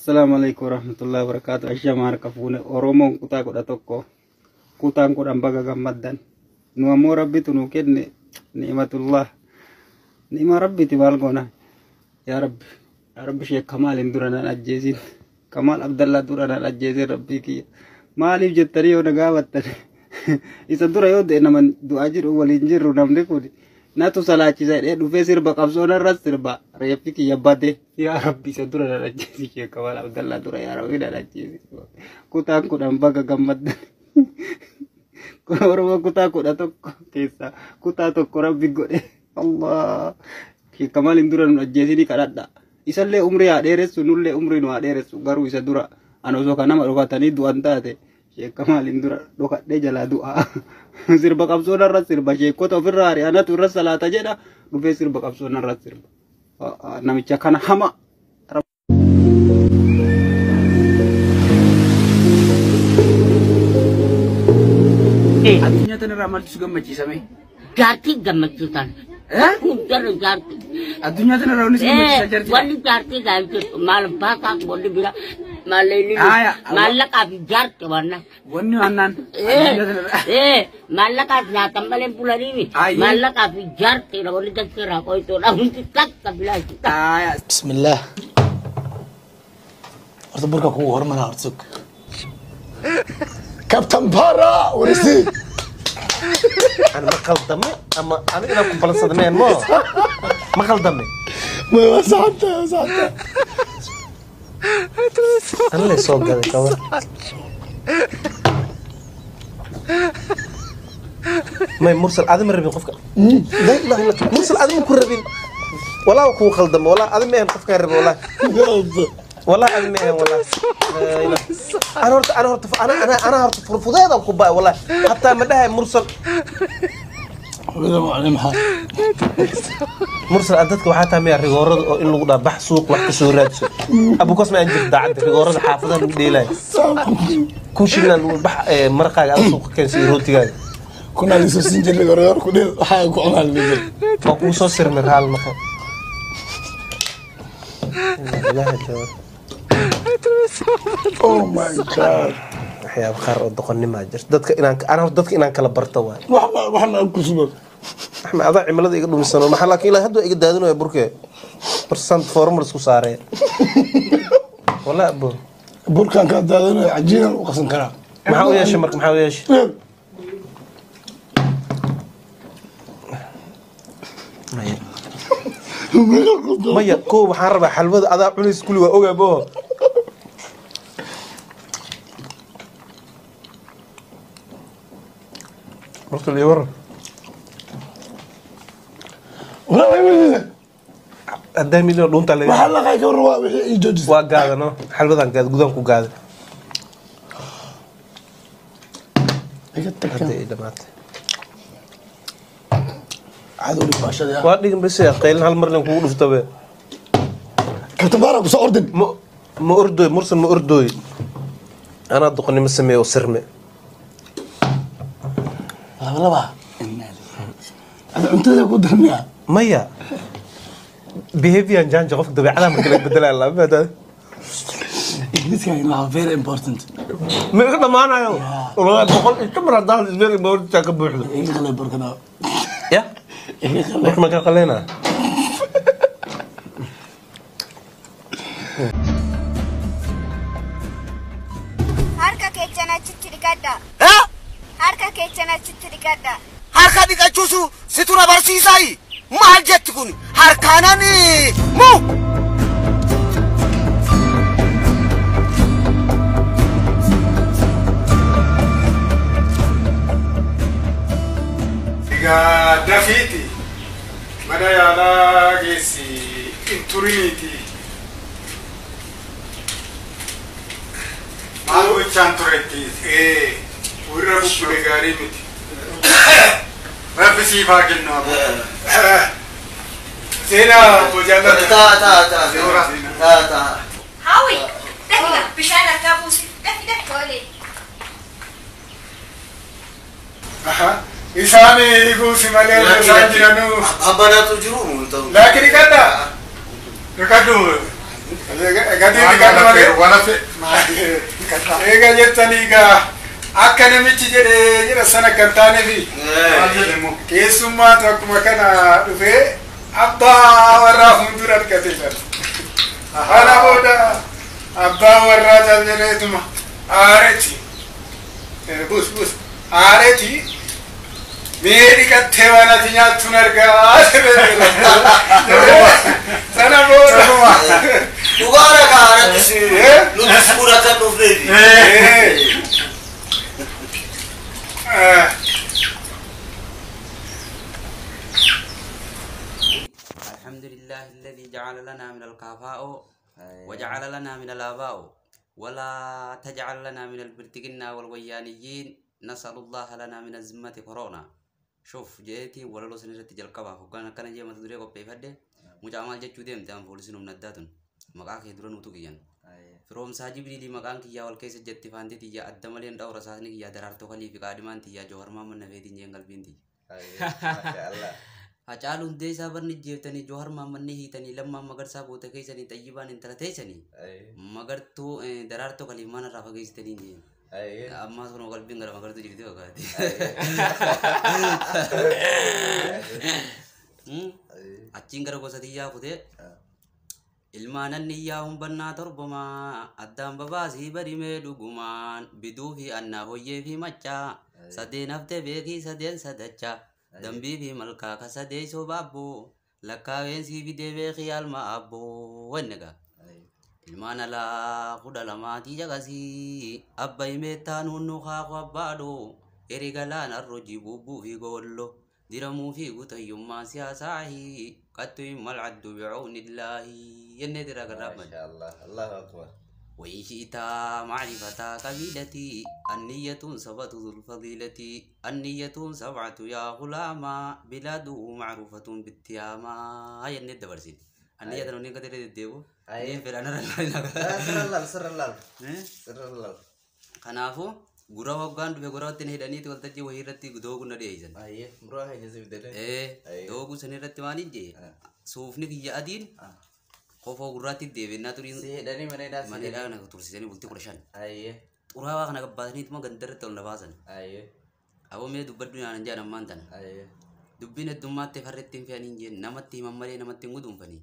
Assalamualaikum warahmatullahi wabarakatuh. Asyamar kafune Oromo kuta kuda tokko kutaan kudan baga gammaddan nu ammoo rabbitu nu kenne ni'matullah ni'ma rabbiti balgona ya rabbi Sheikh Kamal indurana ajjeesin Kamal Abdallah durana ajjeesin rabbi ki maalif jettani yoo nagaabattan isa dura yoo de naman du'a jiru waliin jirru namni kun natu salaachisa dhee dhufee sirba qabsoon irras sirba reeffi kiyya bade yaa rabbi isa dura ajjeesi Sheikh Kamal Abdallah dura yaa rabbi ajjeesi kutaan kudan baga gammaddan Oromo kutaa kuda tokko keessa kutaa tokko rabbi godhe Allah Sheikh Kamal induran ajjeesini kadhadha isallee umri haa dheeressu nullee umri nu haa dheeressu garuu isa dura ana osoo kanama dhokatanii du'an taate Sheikh Kamal indura dhokadhee jalaa du'a sirba qabsoon irratti sirba sheekota ofirraa ari'anatu irra salaata jedha dhufee sirba qabsoon irratti sirba namicha kana hama adunya tanarraa maaltu gammachiisame jaartii gammachiisan jarri jaartii adunya tanarraa wanni gammachiisa jarti wanni jaartii gaafite maal baasaa bolli bira maalleeni maallaqaa fi jaartii wanni wannaan maallaqaa fi nyaatan malee bulaniimi maallaqaa fi jaartii dha bolli dachirraa qoytoodha hundi takka bilaashi bismillah horta burka kugu hormana horta sug كابتن بارا ورسي أنا ما قلدمي أما أنا إذا كنت بلصدمين ما قلدمي ما وسعت أنا اللي صوت هذا كمان ما مرسل آدم الربين قفك لا لا لا مرسل آدم كل ربين ولا هو قلدم ولا آدم ما قفك الربين ولا أنا مهم ولا أنا هرت فرفضيضة وكوباي والله حتى مدها مرسل مرسل أدتك وحتى مية رجورد إنه قد بحث سوق وحتى سورات أبو قاسم أنجب دعد رجورد حافظة ديلاي كوشنا بح مرقة على سوق كان سيروتي جاي كنا لسه سنجل رجورد كنا حاجة كنا لسه فكوسو سر من هالمكان Oh my god. يا بخير دقني ما جرت دتك أنا دتك إن كلا برتوا وحنا أكل إحنا أضع عملة يقدروا من السنة محل كيلا هدو يقدر هذنو يا بركة برسنت فورمرس كسارة ولا أبو بركان كان هذنو عجينا وقسم كلام محاول يا شمرك محاول يا ش ما يكو حرب حلوة أضع بوليس كله وأوجا بوه مرت اللي ورا ولا وين قدام مليون دون تلاقي محل خايك وروا يجوز وقاعد أنا حلوة قاعد قدام كو قاعد هذا إذا مات عادوا لي باشا يا وادي بس يا قيل هالمرة نكون نقول فتبه كتبارك بس أردن ما أردوي مرسل ما أردوي أنا أدقني مسمي وسرمي لا بقى أنا أنت ذا كود رميها مايا behavior جان جوف دبي علامة كلك بدل الله هذا English is very important ما كنا معنا يوم والله بقول الكاميرا ده very important تاك بوحده إيه خلي بركنا يا إيه خلي ما كان خلينا harka keechana achitti dhiqadha. Harka keechana achitti dhiqadha. Harka dhiqachuusu situ na barsiisaayi maal jetti kun harkaanani mu دافيتي ماذا يالا جيسي انتورينيتي مالو تشانتوريتي ايه وربو بلغاري متي ربي سيفا كنو سينا بوجانا تا Hawi, dafika bishaan akka buusi. Dafi tole. Aha. إنساني يقول سمالي إنسان جنو أبانا تجرو لكن كذا كذا Gadi kan male wala fe. Ega jettani ga akkana michi jira sana kan tane fi. Keessummaa tokkuma kana dhufe abba warra hundura argate jira. Hala boda abba warra jaljeetuma aareti. Bus aareti. Meri katte wana tinya tunarga sana boda Dugara ka arati lubis kuratan ufredi الحمد لله الذي جعل لنا من الكافاء وجعل لنا من الآباء ولا تجعل لنا من البرتقين والويانيين نسأل الله لنا من الزمة كورونا شوف جيتي ولا لو سنرت جلقبا وكان كان جي ما تدري كو بيفد مجامل جچو ديم تام بولسنم نداتن مقاك يدرون وتوكيان فروم ساجي بلي مقان كيا والكيس جتي فاندي تيا ادملين داو رساسني كيا درارتو خلي في قادمان تيا جوهر ما من نبي جنگل بيندي ما شاء الله فجالون دي صبر نجيتني جوهر ما من هي تني لما مگر صابوت كيسني طيبان انترتيسني مگر تو درارتو خلي ما نرا فغيستني دي أما سكون قلبي غير ما قدرت جديد وقادي أتشين كرو قصدي يا خده إلمان النيا هم بنا تربما أدم ببازي بري مدوغمان بدو في أنه هو في مچا سدين أفته بيكي سدين سدچا دمبي في ملكا كسدي سبابو لكا وينسي في دي خيال ما أبو ونغا إلمان لا خدا لما تيجاسي أباي متانو نخا خبادو إرجالان الرجي بوبو في قولو درمو في قطعي ما سياساهي قطعي ملعد بعون الله يندر قرب ما شاء الله الله أكبر وإن شئت معرفة قبيلتي النية سبعة ذو الفضيلة النية سبعة يا غلاما بلاده معروفة بالتياما هاي الند برسين النية تنوني كتير تديو نيم فرانا سر الله خنافو gura waggan dube gura tin hedani to waltaji wahirati dogu na deizan aye mro ha jese bidele dogu sanirati mani je sufni kiya adin khofo gurati debe na turin se hedani mane da na tursi sani bulti kurashan aye urawa kana gabbani tuma gandar to na bazan aye abo me dubaddu na jana mantan aye dubbine dumatte farrettin fi anin je namatti mamale namatti ngudum fani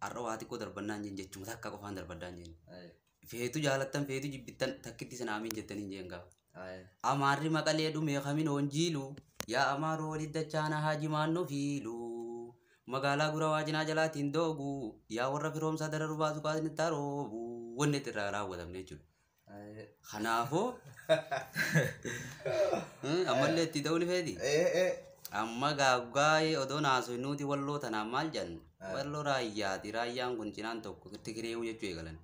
arrawati ko darbanna je jechum takka ko fan darbadan je feetu jaalatan feetu jibbitan takkitti sanaamin jettani jenga Amari makale du me khamin onjilu ya amaro lidachana haji manno filu magala gura wajina jala tindogu ya warra firom sadara rubazu qadni tarobu wonne tirara wadam nechu khanafo amalle ti dawli fedi amma gaggai odona so nuti wallo tana maljan wallo rayya dirayyan gunjinan tokko tikirewu yechu egalan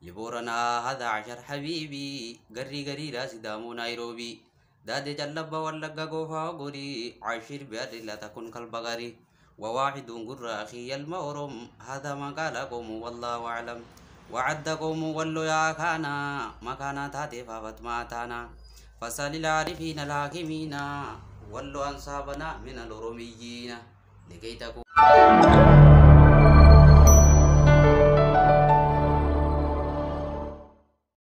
لبورنا هذا عشر حبيبي قري لا سدامو نيروبي دادي جلبا ولقا قوفا قري عشر بير لا تكون كالبغري وواحد قر أخي المورم هذا ما قالكم والله أعلم وعدكم ولو يا كانا مكانا تاتي فافت ماتانا فسال العارفين الحاكمين ولو أنصابنا من الأروميين لكي تكون